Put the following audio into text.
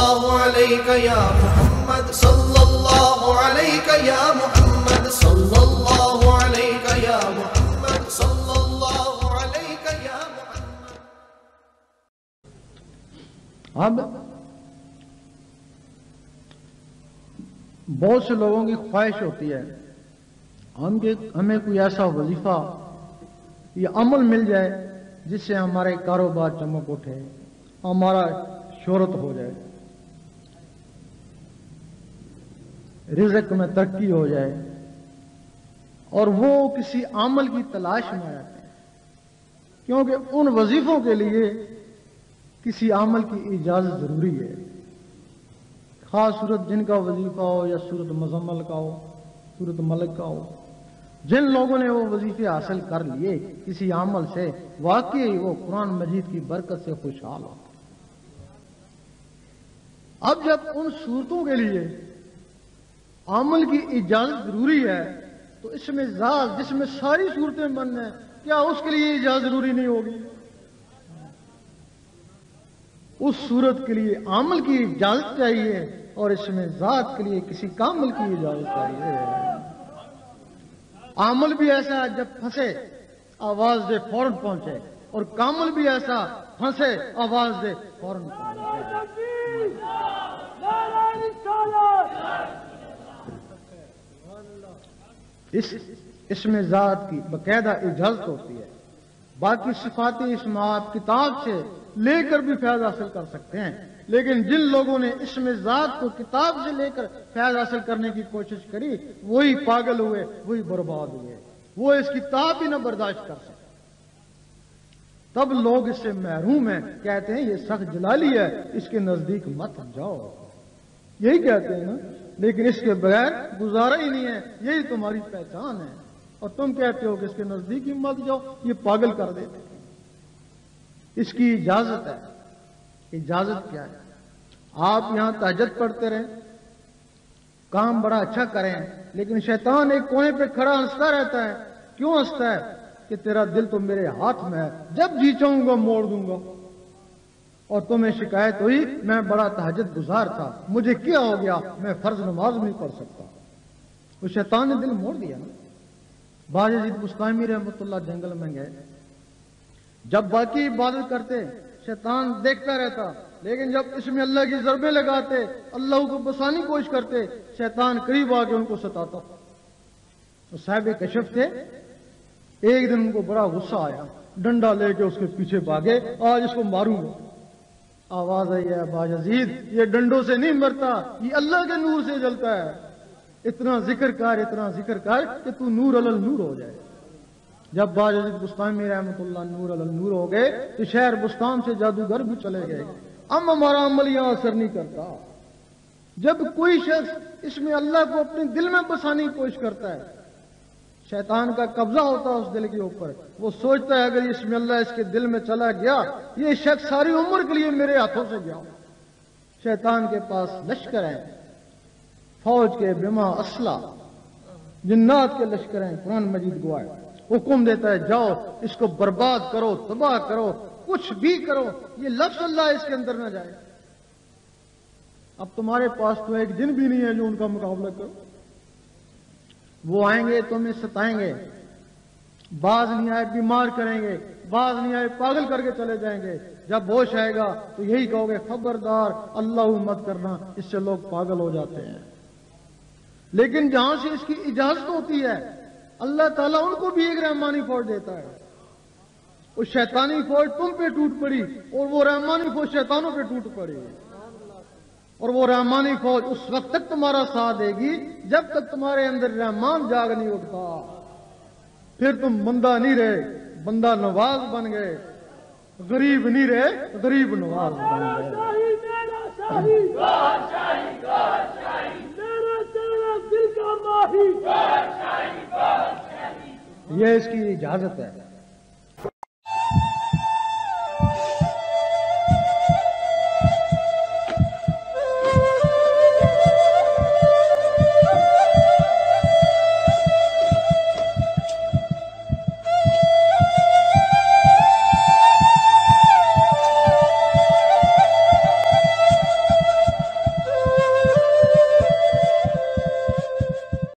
اللہ علیہ یا محمد صلی اللہ علیہ یا محمد صلی اللہ علیہ یا محمد صلی اللہ علیہ یا محمد. اب بہت سے لوگوں کی خواہش ہوتی ہے ہمیں کوئی ایسا وظیفہ یا عمل مل جائے جس سے ہمارے کاروبار چمک اٹھے، ہمارا شہرت ہو جائے، رزق میں ترقی ہو جائے، اور وہ کسی عمل کی تلاش میں آتے ہیں، کیونکہ ان وظیفوں کے لیے کسی عمل کی اجازت ضروری ہے، خاص صورت جن کا وظیفہ ہو یا صورت مزمل کا ہو، صورت ملک کا ہو. جن لوگوں نے وہ وظیفے حاصل کر لیے کسی عمل سے، واقعی وہ قرآن مجید کی برکت سے خوشحال ہو. اب جب ان صورتوں کے لیے عمل کی اجازت ضروری ہے تو اس میں ذات جس میں ساری صورتیں بند ہیں، کیا اس کے لیے اجازت ضروری نہیں ہوگی؟ اس صورت کے لیے عمل کی اجازت چاہیے اور اس میں ذات کے لیے کسی کامل کی اجازت چاہیے. عمل بھی ایسا جب پھنسے آواز دے فوراً پہنچے، اور کامل بھی ایسا پھنسے آواز دے فوراً پہنچے. اس میں ذات کی باقاعدہ اجازت ہوتی ہے. باقی صفات اسماء کتاب سے لے کر بھی فیض حاصل کر سکتے ہیں، لیکن جن لوگوں نے اس میں ذات کو کتاب سے لے کر فیض حاصل کرنے کی کوشش کری وہی پاگل ہوئے، وہی برباد ہوئے. وہ اس کتاب ہی نہ برداشت کر سکتے، تب لوگ اس سے محروم ہیں، کہتے ہیں یہ سخت جلالی ہے، اس کے نزدیک مت جاؤ، یہی کہتے ہیں نا. لیکن اس کے بغیر گزارا ہی نہیں ہے، یہی تمہاری پہچان ہے، اور تم کہتے ہو کہ اس کے نزدیک ہی مت جاؤ. یہ پاگل کر دیتے ہیں. اس کی اجازت ہے. اجازت کیا ہے؟ آپ یہاں تہجد پڑھتے رہیں، کام بڑا اچھا کریں، لیکن شیطان ایک کونے پہ کھڑا ہنستا رہتا ہے. کیوں ہنستا ہے؟ کہ تیرا دل تو میرے ہاتھ میں ہے، جب جی چاہوں گا موڑ دوں گا. اور تمہیں شکایت ہوئی میں بڑا تہجد گزار تھا، مجھے کیا ہو گیا، میں فرض نماز نہیں پڑھ سکتا. وہ شیطان نے دل موڑ دیا نا. باجید بستامی رحمۃ اللہ جنگل میں گئے، جب باقی عبادت کرتے شیطان دیکھتا رہتا، لیکن جب اس میں اللہ کی ضربیں لگاتے، اللہ کو بسانے کی کوشش کرتے، شیطان قریب آ کے ان کو ستاتا. تو صاحب کشف تھے، ایک دن ان کو بڑا غصہ آیا، ڈنڈا لے کے اس کے پیچھے بھاگے، آج اس کو ماروں گا. آواز آئی ہے باجید یہ ڈنڈوں سے نہیں مرتا، یہ اللہ کے نور سے جلتا ہے. اتنا ذکر کر کہ تو نور علی نور ہو جائے. جب باجید بستانی رحمۃ اللہ نور علی نور ہو گئے تو شہر بستان سے جادوگر بھی چلے گئے. اب ہمارا عمل یہاں اثر نہیں کرتا. جب کوئی شخص اس میں اللہ کو اپنے دل میں بسانے کی کوشش کرتا ہے، شیطان کا قبضہ ہوتا ہے اس دل کے اوپر. وہ سوچتا ہے اگر اس میں اللہ اس کے دل میں چلا گیا، یہ شخص ساری عمر کے لیے میرے ہاتھوں سے گیا. شیطان کے پاس لشکر ہیں، فوج کے بما اسلحہ، جنات کے لشکر ہیں. قرآن مجید گواہ حکم دیتا ہے جاؤ اس کو برباد کرو، تباہ کرو، کچھ بھی کرو، یہ لفظ اللہ اس کے اندر نہ جائے. اب تمہارے پاس تو ایک دن بھی نہیں ہے جو ان کا مقابلہ کرو. وہ آئیں گے تمہیں ستائیں گے، بعض نہیں آئے بیمار کریں گے، بعض نہیں آئے پاگل کر کے چلے جائیں گے. جب ہوش آئے گا تو یہی کہو گے خبردار اللہ مت کرنا، اس سے لوگ پاگل ہو جاتے ہیں. لیکن جہاں سے اس کی اجازت ہوتی ہے اللہ تعالیٰ ان کو بھی ایک رحمانی فوج دیتا ہے. وہ شیطانی فوج تم پہ ٹوٹ پڑی اور وہ رحمانی فوج شیطانوں پہ ٹوٹ پڑی. اور وہ رحمانی فوج اس وقت تک تمہارا ساتھ دے گی جب تک تمہارے اندر رحمان جاگ نہیں اٹھتا. پھر تم بندہ نہیں رہے، بندہ نواز بن گئے، غریب نہیں رہے، غریب نواز بن گئے. یہ اس کی اجازت ہے.